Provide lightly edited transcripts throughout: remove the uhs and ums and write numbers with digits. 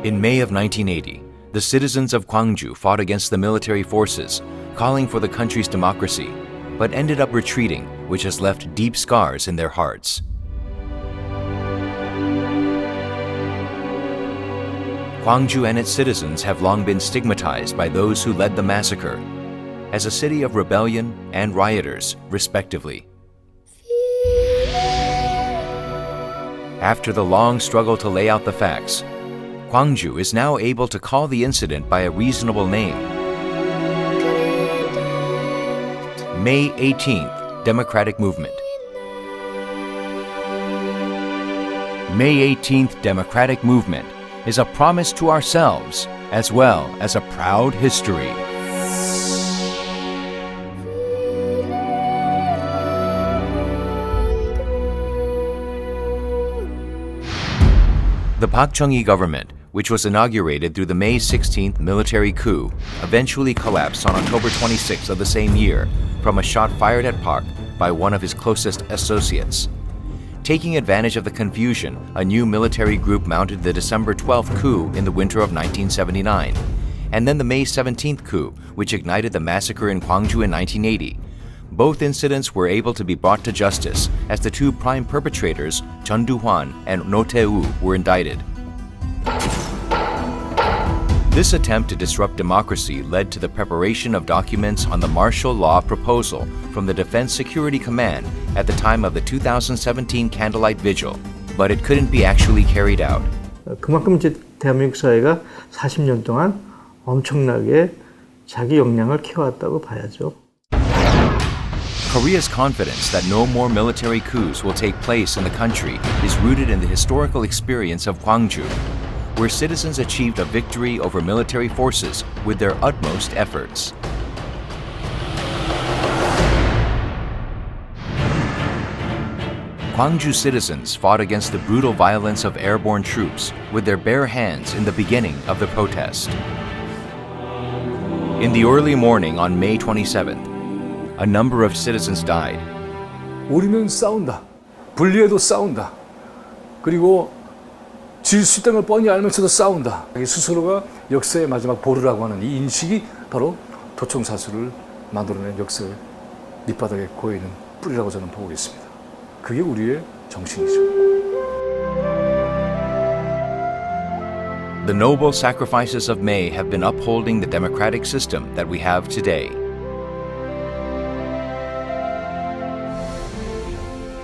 In May of 1980, the citizens of Gwangju fought against the military forces, calling for the country's democracy, but ended up retreating, which has left deep scars in their hearts. Gwangju and its citizens have long been stigmatized by those who led the massacre as a city of rebellion and rioters, respectively. After the long struggle to lay out the facts, Gwangju is now able to call the incident by a reasonable name. May 18th, Democratic Movement. May 18th Democratic Movement is a promise to ourselves as well as a proud history. The Park Chung-hee government, which was inaugurated through the May 16th military coup, eventually collapsed on October 26th of the same year from a shot fired at Park by one of his closest associates. Taking advantage of the confusion, a new military group mounted the December 12th coup in the winter of 1979, and then the May 17th coup, which ignited the massacre in Gwangju in 1980. Both incidents were able to be brought to justice as the two prime perpetrators, Chundohwan and No Tae-woo, were indicted. This attempt to disrupt democracy led to the preparation of documents on the martial law proposal from the Defense Security Command at the time of the 2017 Candlelight Vigil, but it couldn't be actually carried out. 그만큼 이제 대한민국 사회가 40년 동안 엄청나게 자기 역량을 키워왔다고 봐야죠. Korea's confidence that no more military coups will take place in the country is rooted in the historical experience of Gwangju, where citizens achieved a victory over military forces with their utmost efforts. Gwangju citizens fought against the brutal violence of airborne troops with their bare hands in the beginning of the protest. In the early morning on May 27th, a number of citizens died. 우리는 싸운다. 분리해도 싸운다. 그리고 질 수 있다는 걸 뻔히 알면서도 싸운다. 스스로가 역사의 마지막 보루라고 하는 이 인식이 바로 도청사슬을 만들어낸 역사의 밑바닥에 고여있는 뿌리라고 저는 보고 있습니다. 그게 우리의 정신이죠. The noble sacrifices of May have been upholding the democratic system that we have today.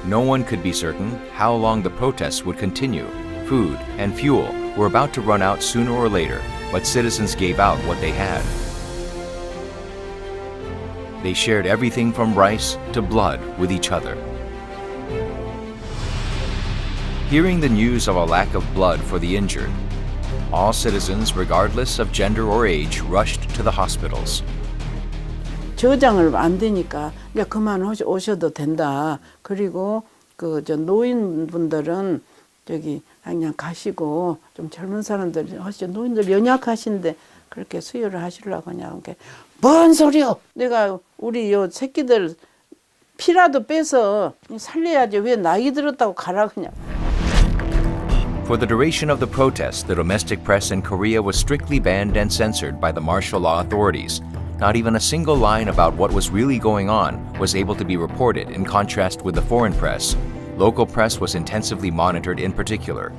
No one could be certain how long the protests would continue. Food and fuel were about to run out sooner or later, but citizens gave out what they had. They shared everything from rice to blood with each other. Hearing the news of a lack of blood for the injured, all citizens, regardless of gender or age, rushed to the hospitals. 저장을 안 되니까 이제 그만 오셔도 된다. 그리고 저 노인분들은 저기 그냥 가시고 좀 젊은 사람들 하시죠. 노인들 연약하신데 그렇게 수혈을 하시려고 그냥 뭔 소리요? 내가 우리 요 새끼들 피라도 빼서 살려야지 왜 나이 들었다고 가라 그냥. For the duration of the protest, the domestic press in Korea was strictly banned and censored by the martial law authorities. Not even a single line about what was really going on was able to be reported, in contrast with the foreign press. Local press was intensively monitored in particular.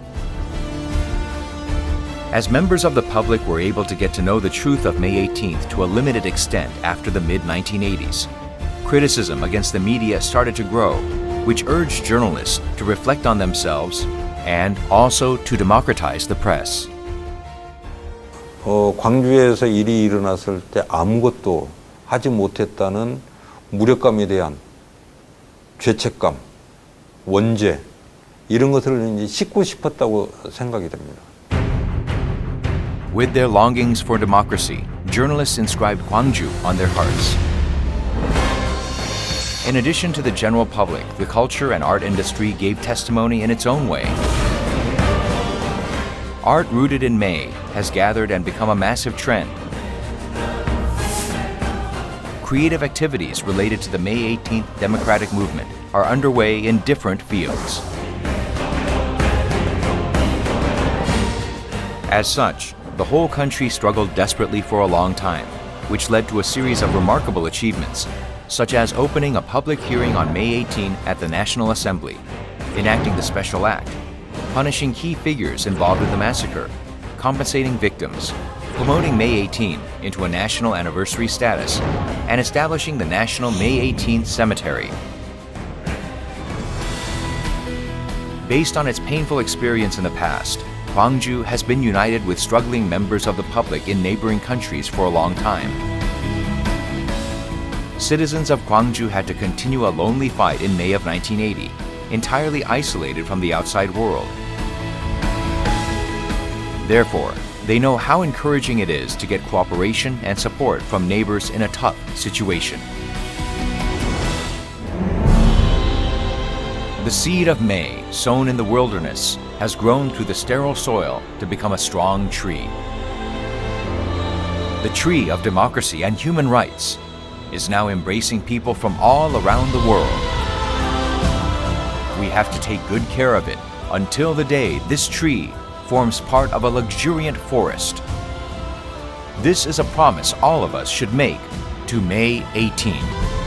As members of the public were able to get to know the truth of May 18th to a limited extent after the mid-1980s, criticism against the media started to grow, which urged journalists to reflect on themselves and also to democratize the press. 광주에서 일이 일어났을 때 아무것도 하지 못했다는 무력감에 대한 죄책감, 원죄 이런 것을 이제 씻고 싶었다고 생각이 됩니다. With their longings for democracy, journalists inscribed Gwangju on their hearts. In addition to the general public, the culture and art industry gave testimony in its own way. Art rooted in May has gathered and become a massive trend. Creative activities related to the May 18th democratic movement are underway in different fields. As such, the whole country struggled desperately for a long time, which led to a series of remarkable achievements, such as opening a public hearing on May 18 at the National Assembly, enacting the Special Act, punishing key figures involved in the massacre, compensating victims, promoting May 18 into a national anniversary status, and establishing the National May 18th Cemetery. Based on its painful experience in the past, Gwangju has been united with struggling members of the public in neighboring countries for a long time. Citizens of Gwangju had to continue a lonely fight in May of 1980, entirely isolated from the outside world. Therefore, they know how encouraging it is to get cooperation and support from neighbors in a tough situation. The seed of May, sown in the wilderness, has grown through the sterile soil to become a strong tree. The tree of democracy and human rights is now embracing people from all around the world. We have to take good care of it until the day this tree forms part of a luxuriant forest. This is a promise all of us should make to May 18.